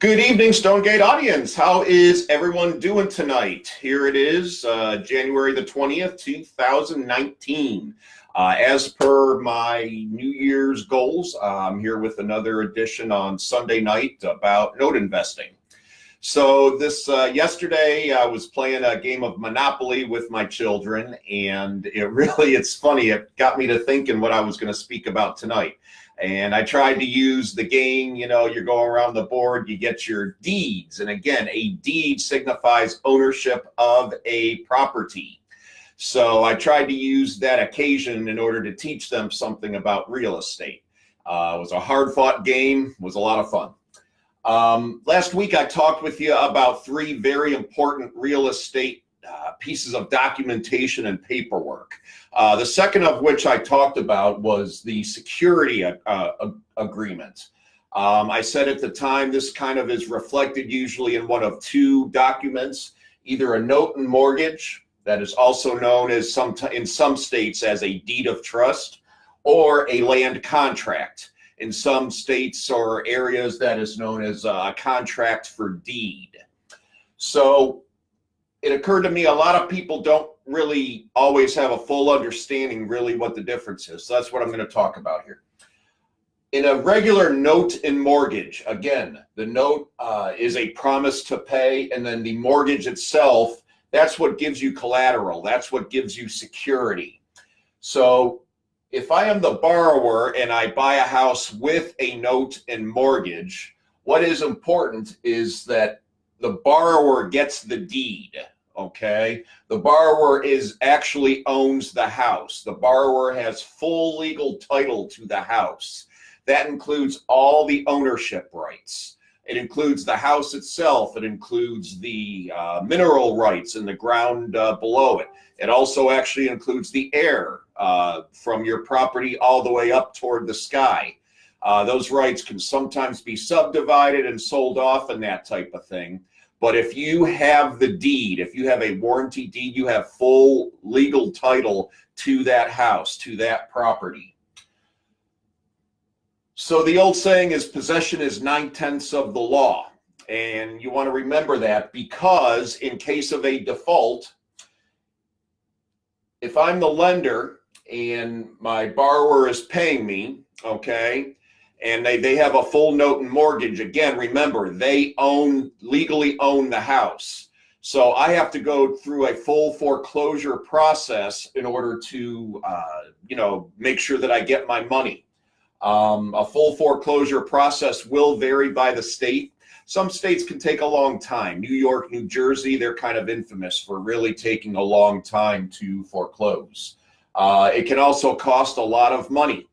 Good evening, Stonegate audience. How is everyone doing tonight? Here it is, January the 20th, 2019. As per my New Year's goals, I'm here with another edition on Sunday night about note investing. So yesterday I was playing a game of Monopoly with my children, and it's funny. It got me to thinking what I was going to speak about tonight. And I tried to use the game, you're going around the board, you get your deeds. And again, a deed signifies ownership of a property. So I tried to use that occasion in order to teach them something about real estate. It was a hard-fought game, was a lot of fun. Last week, I talked with you about three very important real estate pieces of documentation and paperwork. The second of which I talked about was the security agreement. I said at the time this kind of is reflected usually in one of two documents, either a note and mortgage, that is also known as in some states as a deed of trust, or a land contract. In some states or areas that is known as a contract for deed. So it occurred to me a lot of people don't really always have a full understanding really what the difference is. So that's what I'm going to talk about here. In a regular note and mortgage, again, the note is a promise to pay, and then the mortgage itself, that's what gives you collateral. That's what gives you security. So if I am the borrower and I buy a house with a note and mortgage, what is important is that the borrower gets the deed, okay? The borrower actually owns the house. The borrower has full legal title to the house. That includes all the ownership rights. It includes the house itself. It includes the mineral rights in the ground below it. It also actually includes the air from your property all the way up toward the sky. Those rights can sometimes be subdivided and sold off and that type of thing. But if you have the deed, if you have a warranty deed, you have full legal title to that house, to that property. So the old saying is possession is 9/10 of the law. And you want to remember that because in case of a default, if I'm the lender and my borrower is paying me, okay, and they have a full note and mortgage, again, remember, they legally own the house. So I have to go through a full foreclosure process in order to, make sure that I get my money. A full foreclosure process will vary by the state. Some states can take a long time. New York, New Jersey, they're kind of infamous for really taking a long time to foreclose. It can also cost a lot of money.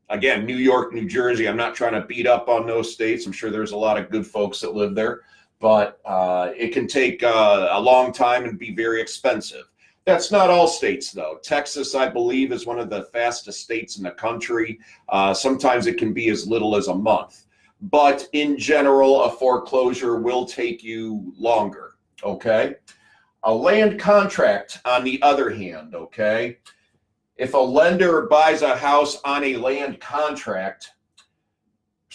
Again, New York, New Jersey, I'm not trying to beat up on those states. I'm sure there's a lot of good folks that live there, but it can take a long time and be very expensive. That's not all states, though. Texas, I believe, is one of the fastest states in the country. Sometimes it can be as little as a month. But in general, a foreclosure will take you longer, okay? A land contract, on the other hand, okay? If a lender buys a house on a land contract,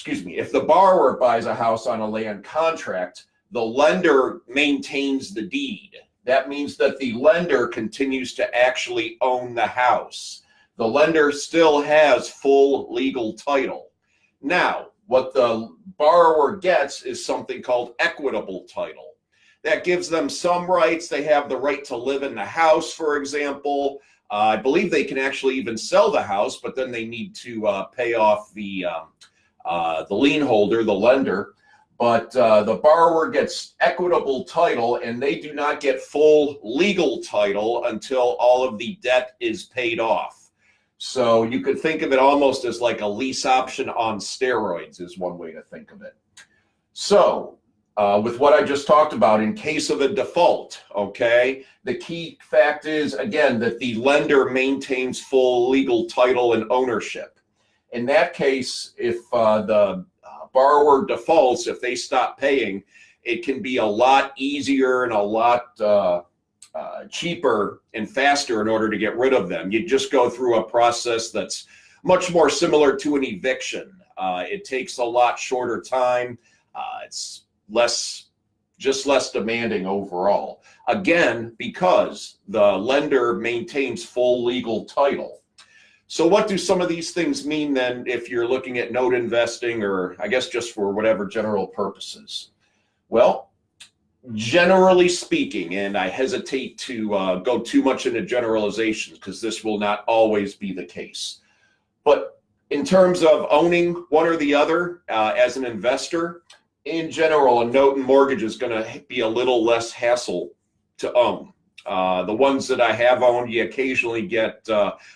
if the borrower buys a house on a land contract, the lender maintains the deed. That means that the lender continues to actually own the house. The lender still has full legal title. Now, what the borrower gets is something called equitable title. That gives them some rights. They have the right to live in the house, for example. I believe they can actually even sell the house, but then they need to pay off the lien holder, the lender. But the borrower gets equitable title, and they do not get full legal title until all of the debt is paid off. So you could think of it almost as like a lease option on steroids is one way to think of it. So with what I just talked about, in case of a default, okay, the key fact is, again, that the lender maintains full legal title and ownership. In that case, if the borrower defaults, if they stop paying, it can be a lot easier and a lot cheaper and faster in order to get rid of them. You just go through a process that's much more similar to an eviction. It takes a lot shorter time. It's just less demanding overall. Again, because the lender maintains full legal title. So what do some of these things mean then if you're looking at note investing, or I guess just for whatever general purposes? Well, generally speaking, and I hesitate to go too much into generalizations because this will not always be the case, but in terms of owning one or the other as an investor, in general, a note and mortgage is going to be a little less hassle to own. The ones that I have owned, you occasionally get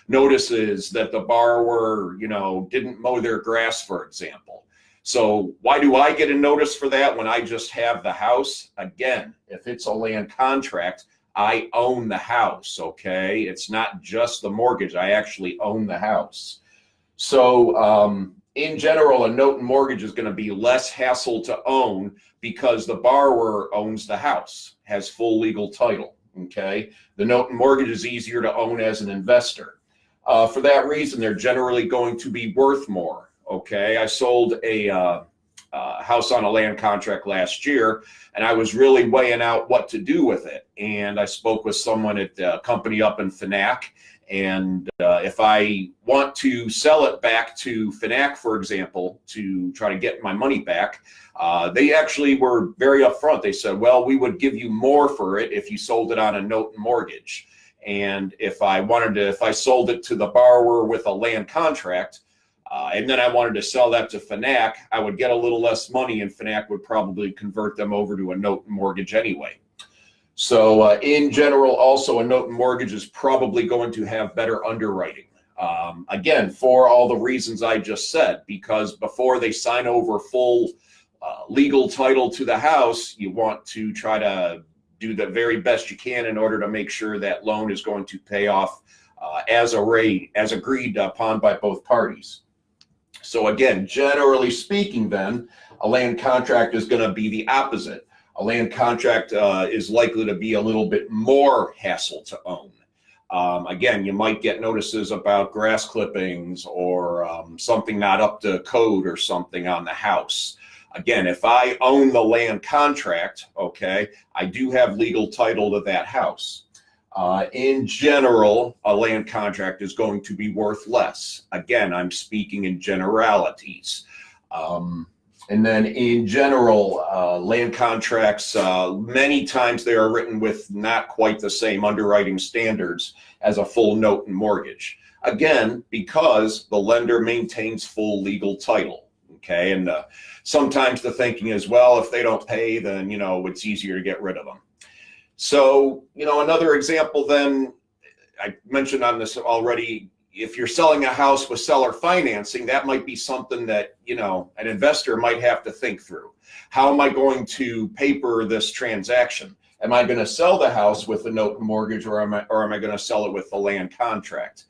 notices that the borrower, didn't mow their grass, for example. So why do I get a notice for that when I just have the house? Again, if it's a land contract, I own the house, okay? It's not just the mortgage. I actually own the house. So in general, a note and mortgage is going to be less hassle to own because the borrower owns the house, has full legal title, okay? The note and mortgage is easier to own as an investor. For that reason, they're generally going to be worth more. Okay, I sold a house on a land contract last year, and I was really weighing out what to do with it. And I spoke with someone at the company up in Fanac, and if I want to sell it back to Fanac, for example, to try to get my money back, they actually were very upfront. They said, well, we would give you more for it if you sold it on a note and mortgage. And if I sold it to the borrower with a land contract, and then I wanted to sell that to Fanac, I would get a little less money, and Fanac would probably convert them over to a note and mortgage anyway. So in general, also a note and mortgage is probably going to have better underwriting. Again, for all the reasons I just said, because before they sign over full legal title to the house, you want to try to do the very best you can in order to make sure that loan is going to pay off as agreed upon by both parties. So again, generally speaking then, a land contract is going to be the opposite. A land contract is likely to be a little bit more hassle to own. Again, you might get notices about grass clippings or something not up to code or something on the house. Again, if I own the land contract, okay, I do have legal title to that house. In general, a land contract is going to be worth less. Again, I'm speaking in generalities. And then in general, land contracts, many times they are written with not quite the same underwriting standards as a full note and mortgage. Again, because the lender maintains full legal title. Okay, and sometimes the thinking is, well, if they don't pay, then, it's easier to get rid of them. So, another example then, I mentioned on this already, if you're selling a house with seller financing, that might be something that, an investor might have to think through. How am I going to paper this transaction? Am I going to sell the house with a note and mortgage, or am I going to sell it with the land contract?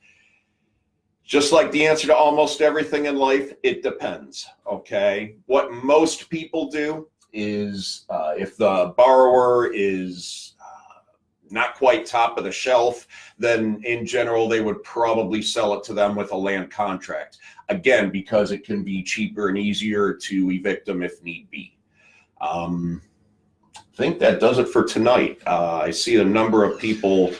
Just like the answer to almost everything in life, it depends, okay? What most people do is if the borrower is not quite top of the shelf, then in general, they would probably sell it to them with a land contract. Again, because it can be cheaper and easier to evict them if need be. I think that does it for tonight. I see a number of people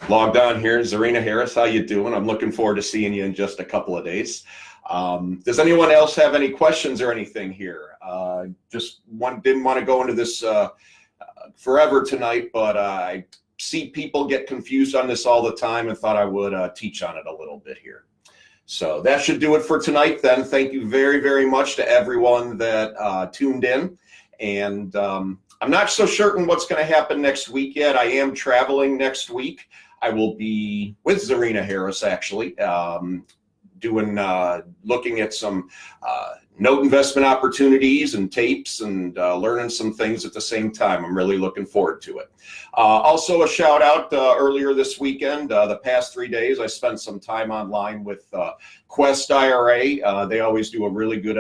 logged on here. Zarina Harris, how you doing? I'm looking forward to seeing you in just a couple of days. Does anyone else have any questions or anything here? Didn't want to go into this forever tonight, but I see people get confused on this all the time and thought I would teach on it a little bit here. So that should do it for tonight then. Thank you very, very much to everyone that tuned in. And I'm not so certain what's going to happen next week yet. I am traveling next week. I will be with Zarina Harris, actually, looking at some note investment opportunities and tapes and learning some things at the same time. I'm really looking forward to it. Also a shout out earlier this weekend, the past 3 days, I spent some time online with Quest IRA. They always do a really good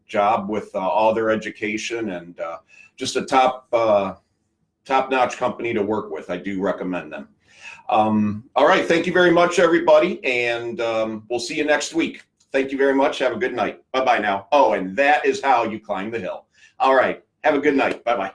job with all their education, and just a top-notch company to work with. I do recommend them. All right, thank you very much, everybody, and we'll see you next week. Thank you very much. Have a good night. Bye-bye now. Oh, and that is how you climb the hill. All right. Have a good night. Bye-bye.